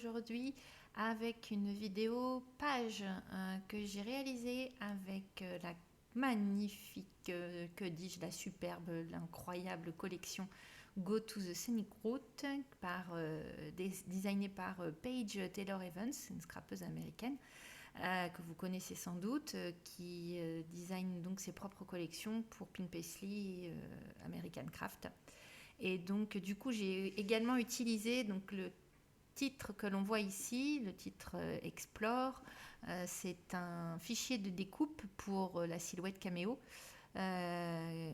aujourd'hui avec une vidéo page que j'ai réalisée avec la magnifique, que dis-je, la superbe, l'incroyable collection Go to the Scenic Route designée par Paige Taylor Evans, une scrapeuse américaine que vous connaissez sans doute, qui design donc ses propres collections pour Pin Paisley American Craft. Et donc du coup j'ai également utilisé donc le titre que l'on voit ici, le titre Explore. C'est un fichier de découpe pour la silhouette caméo,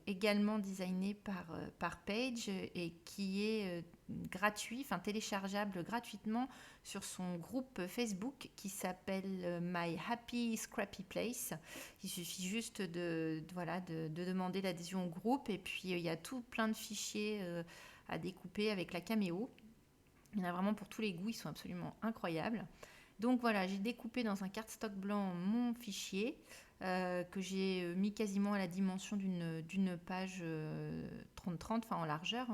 également designé par Paige et qui est gratuit, enfin téléchargeable gratuitement sur son groupe Facebook qui s'appelle My Happy Scrappy Place. Il suffit juste de demander l'adhésion au groupe et puis il y a tout plein de fichiers à découper avec la caméo. Il y en a vraiment pour tous les goûts, ils sont absolument incroyables. Donc voilà, j'ai découpé dans un cardstock blanc mon fichier que j'ai mis quasiment à la dimension d'une page 30-30, enfin en largeur,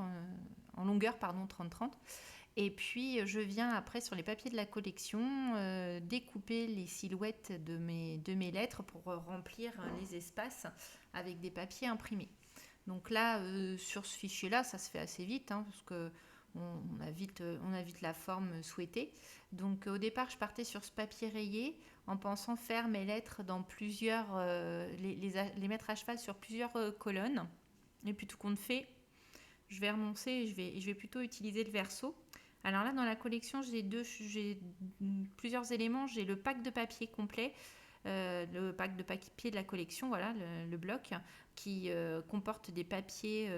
en longueur, pardon, 30-30. Et puis je viens après sur les papiers de la collection découper les silhouettes de mes lettres pour remplir les espaces avec des papiers imprimés. Donc là, sur ce fichier-là, ça se fait assez vite, hein, parce que on a vite la forme souhaitée. Donc au départ, je partais sur ce papier rayé en pensant faire mes lettres dans plusieurs, les mettre à cheval sur plusieurs colonnes. Et puis tout compte fait, je vais renoncer et je vais plutôt utiliser le verso. Alors là, dans la collection, j'ai plusieurs éléments. J'ai le pack de papier complet, le pack de papier de la collection, voilà, le bloc, qui comporte des papiers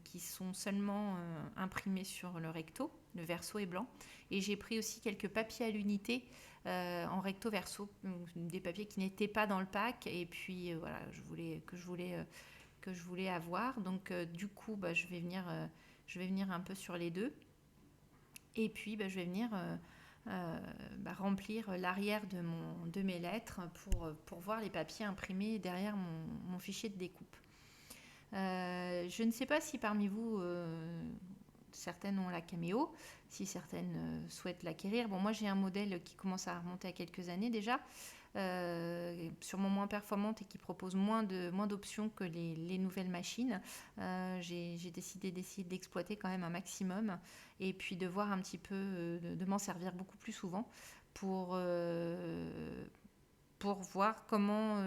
qui sont seulement imprimés sur le recto. Le verso est blanc. Et j'ai pris aussi quelques papiers à l'unité en recto verso, des papiers qui n'étaient pas dans le pack. Et puis voilà, que je voulais avoir. Donc du coup, je vais venir un peu sur les deux. Et puis je vais venir remplir l'arrière de mes lettres pour voir les papiers imprimés derrière mon fichier de découpe. Je ne sais pas si parmi vous, certaines ont la caméo, si certaines souhaitent l'acquérir. Bon, moi j'ai un modèle qui commence à remonter à quelques années déjà, sûrement moins performante et qui propose moins d'options que les nouvelles machines. J'ai décidé d'essayer d'exploiter quand même un maximum et puis de voir un petit peu, de m'en servir beaucoup plus souvent pour voir comment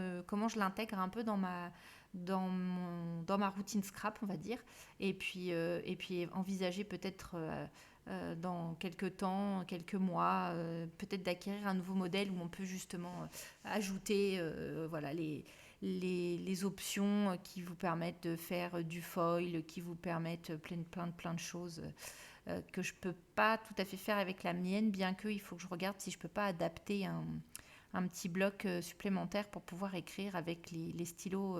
je l'intègre un peu dans ma routine scrap, on va dire, et puis envisager peut-être dans quelques temps, quelques mois, peut-être d'acquérir un nouveau modèle où on peut justement ajouter voilà, les options qui vous permettent de faire du foil, qui vous permettent plein de choses que je ne peux pas tout à fait faire avec la mienne, bien qu'il faut que je regarde si je ne peux pas adapter un petit bloc supplémentaire pour pouvoir écrire avec les stylos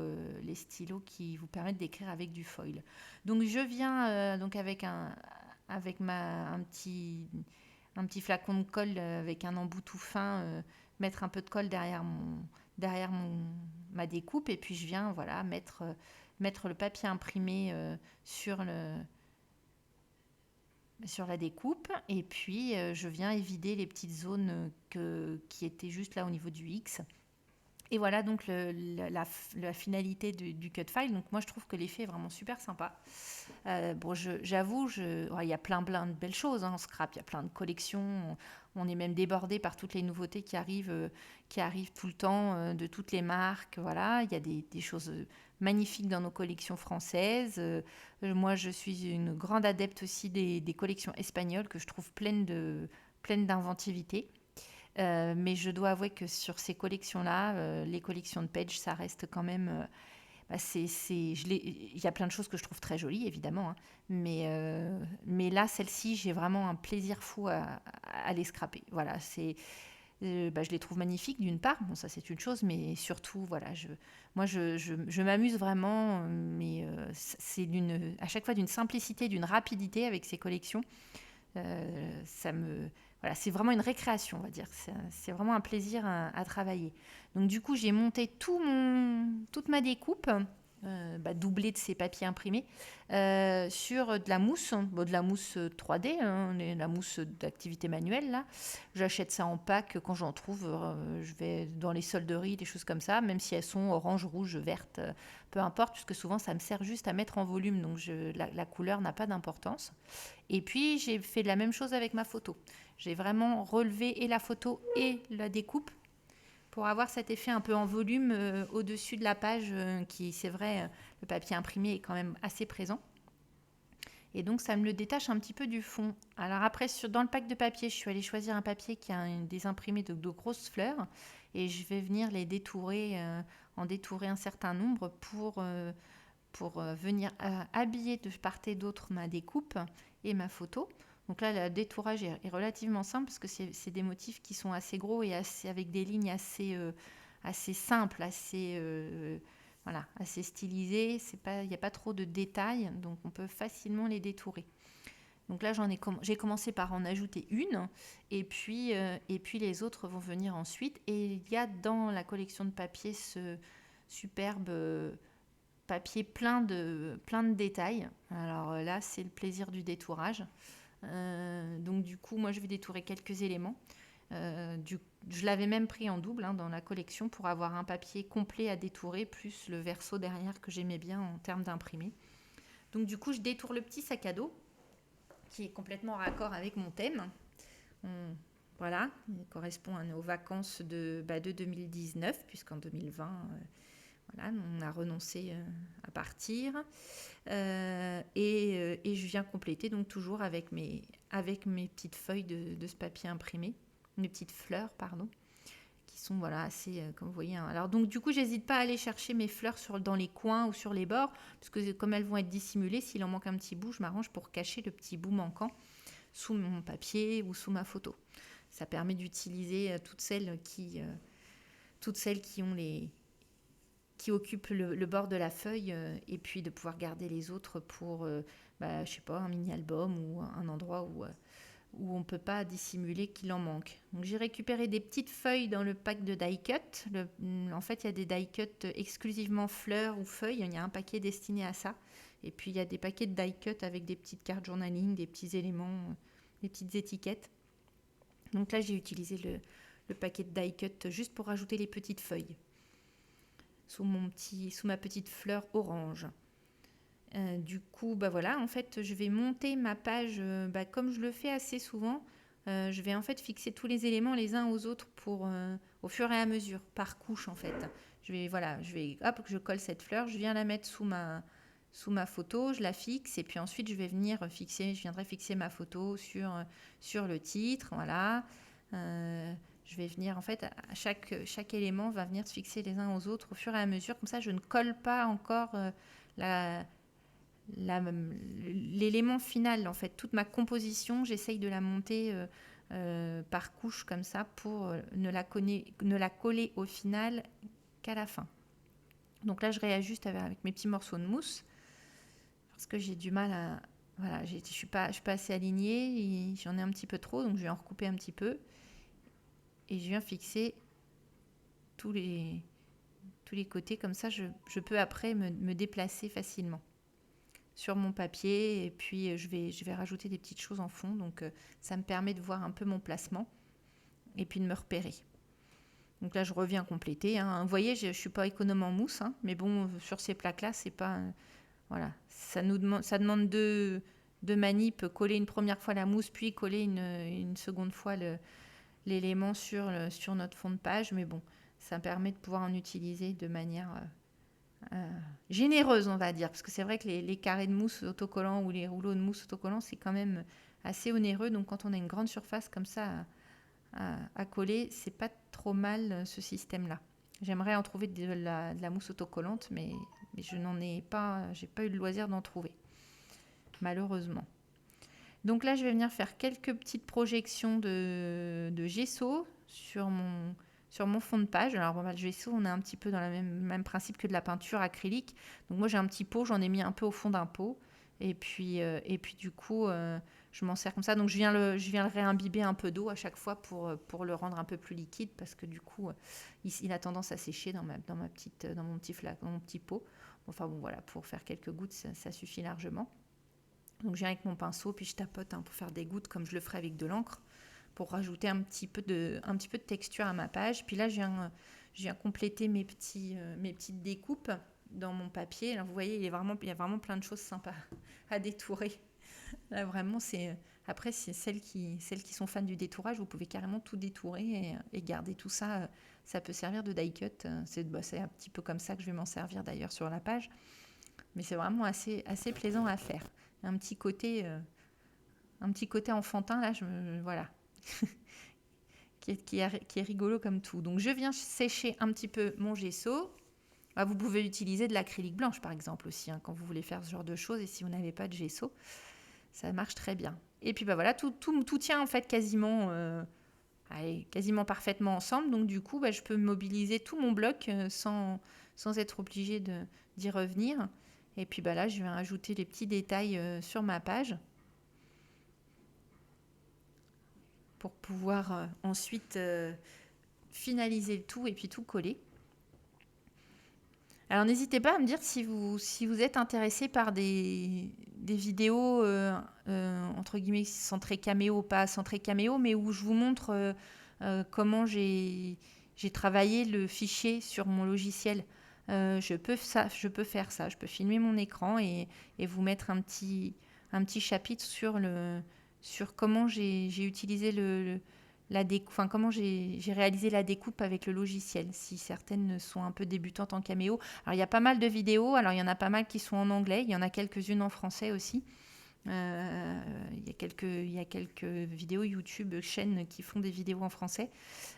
qui vous permettent d'écrire avec du foil. Donc je viens donc avec un petit flacon de colle avec un embout tout fin, mettre un peu de colle derrière ma découpe et puis je viens voilà mettre le papier imprimé sur la découpe et puis je viens évider les petites zones qui étaient juste là au niveau du X. Et voilà donc la finalité du cut file. Donc moi je trouve que l'effet est vraiment super sympa. Bon, j'avoue, il y a plein de belles choses en scrap. Il y a plein de collections. On est même débordé par toutes les nouveautés qui arrivent tout le temps, de toutes les marques. Voilà, il y a des choses magnifiques dans nos collections françaises. Moi, je suis une grande adepte aussi des collections espagnoles que je trouve pleines d'inventivité. Mais je dois avouer que sur ces collections-là, les collections de Paige, ça reste quand même. Il y a plein de choses que je trouve très jolies, évidemment, hein, mais là, celle-ci, j'ai vraiment un plaisir fou à les scraper. Voilà, je les trouve magnifiques d'une part, bon, ça c'est une chose, mais surtout, voilà, je m'amuse vraiment, mais c'est à chaque fois d'une simplicité, d'une rapidité avec ces collections. Voilà, c'est vraiment une récréation, on va dire. C'est vraiment un plaisir à travailler. Donc du coup, j'ai monté toute ma découpe doublé de ces papiers imprimés, sur de la mousse, de la mousse 3D, hein, la mousse d'activité manuelle là. J'achète ça en pack quand j'en trouve. Je vais dans les solderies, des choses comme ça, même si elles sont orange, rouge, verte, peu importe, puisque souvent ça me sert juste à mettre en volume, donc la couleur n'a pas d'importance. Et puis j'ai fait la même chose avec ma photo. J'ai vraiment relevé et la photo et la découpe pour avoir cet effet un peu en volume au-dessus de la page, qui, c'est vrai, le papier imprimé est quand même assez présent. Et donc, ça me le détache un petit peu du fond. Alors après, dans le pack de papier, je suis allée choisir un papier qui a des imprimés de grosses fleurs. Et je vais venir les détourer, en détourer un certain nombre pour venir habiller de part et d'autre ma découpe et ma photo. Donc là, le détourage est relativement simple parce que c'est des motifs qui sont assez gros et avec des lignes assez simples, voilà, assez stylisées. Il n'y a pas trop de détails, donc on peut facilement les détourer. Donc là, j'ai commencé par en ajouter une, et puis les autres vont venir ensuite. Et il y a dans la collection de papier ce superbe papier plein de détails. Alors là, c'est le plaisir du détourage. Donc du coup, moi, je vais détourer quelques éléments. Je l'avais même pris en double, hein, dans la collection pour avoir un papier complet à détourer, plus le verso derrière que j'aimais bien en termes d'imprimé. Donc du coup, je détourne le petit sac à dos qui est complètement raccord avec mon thème. Voilà, il correspond aux vacances de 2019, puisqu'en 2020, voilà, on a renoncé à partir. Et je viens compléter donc toujours avec mes petites feuilles de ce papier imprimé, mes petites fleurs, pardon, qui sont, voilà, assez, comme vous voyez, hein. Alors donc du coup, j'hésite pas à aller chercher mes fleurs dans les coins ou sur les bords, parce que comme elles vont être dissimulées, s'il en manque un petit bout, je m'arrange pour cacher le petit bout manquant sous mon papier ou sous ma photo. Ça permet d'utiliser toutes celles qui occupent le bord de la feuille, et puis de pouvoir garder les autres pour, je sais pas, un mini-album ou un endroit où on ne peut pas dissimuler qu'il en manque. Donc j'ai récupéré des petites feuilles dans le pack de die cut. En fait, il y a des die cut exclusivement fleurs ou feuilles. Il y a un paquet destiné à ça. Et puis il y a des paquets de die cut avec des petites cartes journaling, des petits éléments, des petites étiquettes. Donc là, j'ai utilisé le paquet de die cut juste pour rajouter les petites feuilles sous ma petite fleur orange. Du coup, voilà, en fait, je vais monter ma page, comme je le fais assez souvent. Je vais en fait fixer tous les éléments les uns aux autres au fur et à mesure, par couche en fait. Je colle cette fleur, je viens la mettre sous ma photo, je la fixe, et puis ensuite je viendrai fixer ma photo sur le titre, voilà. Je vais venir, en fait, chaque élément va venir se fixer les uns aux autres au fur et à mesure. Comme ça, je ne colle pas encore l'élément final. En fait, toute ma composition, j'essaye de la monter par couche comme ça pour ne la coller au final qu'à la fin. Donc là, je réajuste avec mes petits morceaux de mousse parce que j'ai du mal à... Voilà, je suis pas assez alignée, j'en ai un petit peu trop, donc je vais en recouper un petit peu. Et je viens fixer tous les côtés, comme ça je peux après me déplacer facilement sur mon papier, et puis je vais rajouter des petites choses en fond, donc ça me permet de voir un peu mon placement et puis de me repérer. Donc là je reviens compléter, hein. Vous voyez, je ne suis pas économe en mousse, hein, mais bon, sur ces plaques-là, c'est pas... voilà, ça demande deux manips, coller une première fois la mousse, puis coller une seconde fois l'élément sur notre fond de page, mais bon, ça permet de pouvoir en utiliser de manière généreuse, on va dire, parce que c'est vrai que les carrés de mousse autocollants ou les rouleaux de mousse autocollants, c'est quand même assez onéreux, donc quand on a une grande surface comme ça à coller, c'est pas trop mal ce système-là. J'aimerais en trouver de la mousse autocollante, mais je n'en ai pas, j'ai pas eu le loisir d'en trouver, malheureusement. Donc là, je vais venir faire quelques petites projections de gesso sur mon fond de page. Alors le gesso, on est un petit peu dans le même principe que de la peinture acrylique. Donc moi, j'ai un petit pot, j'en ai mis un peu au fond d'un pot. Et puis du coup, je m'en sers comme ça. Donc je viens le réimbiber un peu d'eau à chaque fois pour le rendre un peu plus liquide, parce que du coup, il a tendance à sécher dans mon petit pot. Enfin bon, voilà, pour faire quelques gouttes, ça suffit largement. Donc je viens avec mon pinceau, puis je tapote pour faire des gouttes comme je le ferais avec de l'encre, pour rajouter un petit peu de texture à ma page. Puis là, je viens compléter mes petites découpes dans mon papier. Alors vous voyez, il y a vraiment plein de choses sympas à détourer. Là, vraiment, après, c'est celles qui sont fans du détourage, vous pouvez carrément tout détourer et garder tout ça. Ça peut servir de die cut. C'est un petit peu comme ça que je vais m'en servir d'ailleurs sur la page. Mais c'est vraiment assez plaisant à faire. Un petit côté enfantin, là, voilà, qui est rigolo comme tout. Donc, je viens sécher un petit peu mon gesso. Vous pouvez utiliser de l'acrylique blanche, par exemple, aussi, quand vous voulez faire ce genre de choses. Et si vous n'avez pas de gesso, ça marche très bien. Et puis, voilà, tout tient, en fait, quasiment parfaitement ensemble. Donc, du coup, je peux mobiliser tout mon bloc sans être obligée d'y revenir. Et puis, là, je vais ajouter les petits détails sur ma page pour pouvoir ensuite finaliser le tout et puis tout coller. Alors n'hésitez pas à me dire si vous êtes intéressé par des vidéos entre guillemets centrées caméo, pas centrées caméo, mais où je vous montre comment j'ai travaillé le fichier sur mon logiciel. Je peux faire ça, je peux filmer mon écran et vous mettre un petit chapitre sur comment j'ai utilisé comment j'ai réalisé la découpe avec le logiciel, si certaines sont un peu débutantes en caméo. Alors, il y a pas mal de vidéos, alors il y en a pas mal qui sont en anglais, il y en a quelques-unes en français aussi. Il y a quelques vidéos YouTube, chaînes qui font des vidéos en français.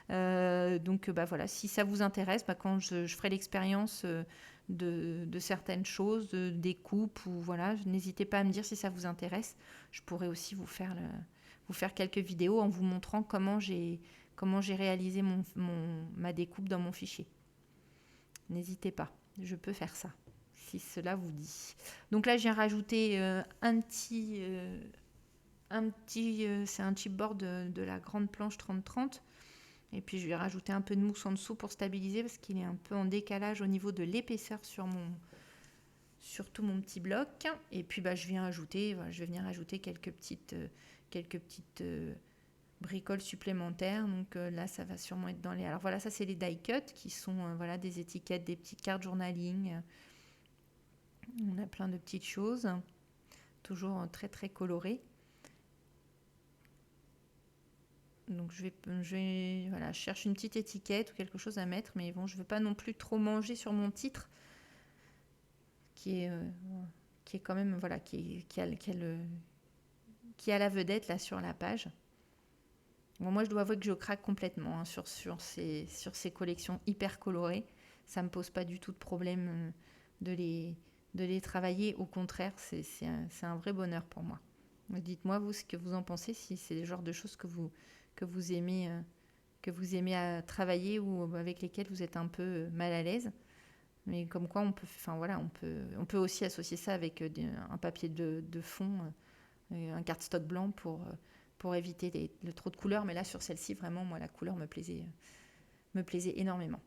Donc, voilà, si ça vous intéresse, quand je ferai l'expérience de certaines choses, des coupes, ou voilà, n'hésitez pas à me dire si ça vous intéresse. Je pourrais aussi vous faire quelques vidéos en vous montrant comment j'ai réalisé ma découpe dans mon fichier. N'hésitez pas, je peux faire ça, si cela vous dit. Donc là, j'ai rajouté c'est un chipboard de la grande planche 30-30. Et puis, je vais rajouter un peu de mousse en dessous pour stabiliser parce qu'il est un peu en décalage au niveau de l'épaisseur sur tout mon petit bloc. Et puis, je vais venir ajouter quelques petites bricoles supplémentaires. Donc là, ça va sûrement être dans les... Alors voilà, ça, c'est les die cut qui sont des étiquettes, des petites cartes journaling. On a plein de petites choses, toujours très, très colorées. Donc je cherche une petite étiquette ou quelque chose à mettre, mais bon, je veux pas non plus trop manger sur mon titre, qui est quand même qui a la vedette là sur la page. Bon, moi, je dois avouer que je craque complètement sur ces collections hyper colorées. Ça me pose pas du tout de problème de les travailler. Au contraire, c'est un vrai bonheur pour moi. Dites-moi vous ce que vous en pensez, si c'est le genre de choses que vous aimez à travailler ou avec lesquelles vous êtes un peu mal à l'aise. Mais comme quoi on peut aussi associer ça avec un papier de fond, un cardstock blanc pour éviter le trop de couleurs. Mais là, sur celle-ci, vraiment, moi, la couleur me plaisait énormément.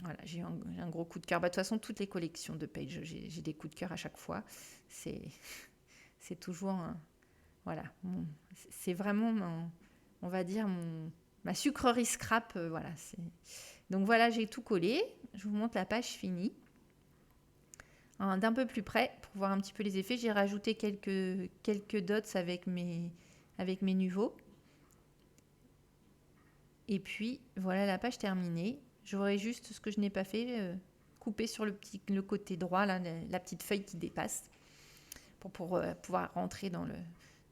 Voilà, j'ai un gros coup de cœur. De toute façon, toutes les collections de Paige, j'ai des coups de cœur à chaque fois. C'est toujours... voilà, c'est vraiment, on va dire, ma sucrerie scrap. Voilà, donc voilà, j'ai tout collé. Je vous montre la page finie. D'un peu plus près, pour voir un petit peu les effets, j'ai rajouté quelques dots avec mes nuveaux. Et puis, voilà la page terminée. J'aurais juste ce que je n'ai pas fait, couper sur le côté droit, là, la petite feuille qui dépasse, pour pouvoir rentrer dans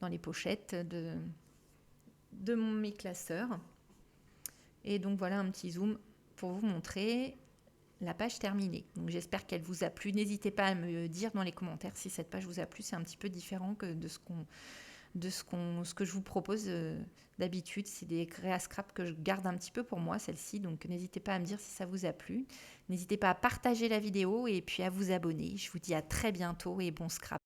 les pochettes de mes classeurs. Et donc, voilà un petit zoom pour vous montrer la page terminée. Donc j'espère qu'elle vous a plu. N'hésitez pas à me dire dans les commentaires si cette page vous a plu. C'est un petit peu différent que de ce que je vous propose d'habitude. C'est des créas scrap que je garde un petit peu pour moi, celle-ci. Donc n'hésitez pas à me dire si ça vous a plu. N'hésitez pas à partager la vidéo et puis à vous abonner. Je vous dis à très bientôt et bon scrap.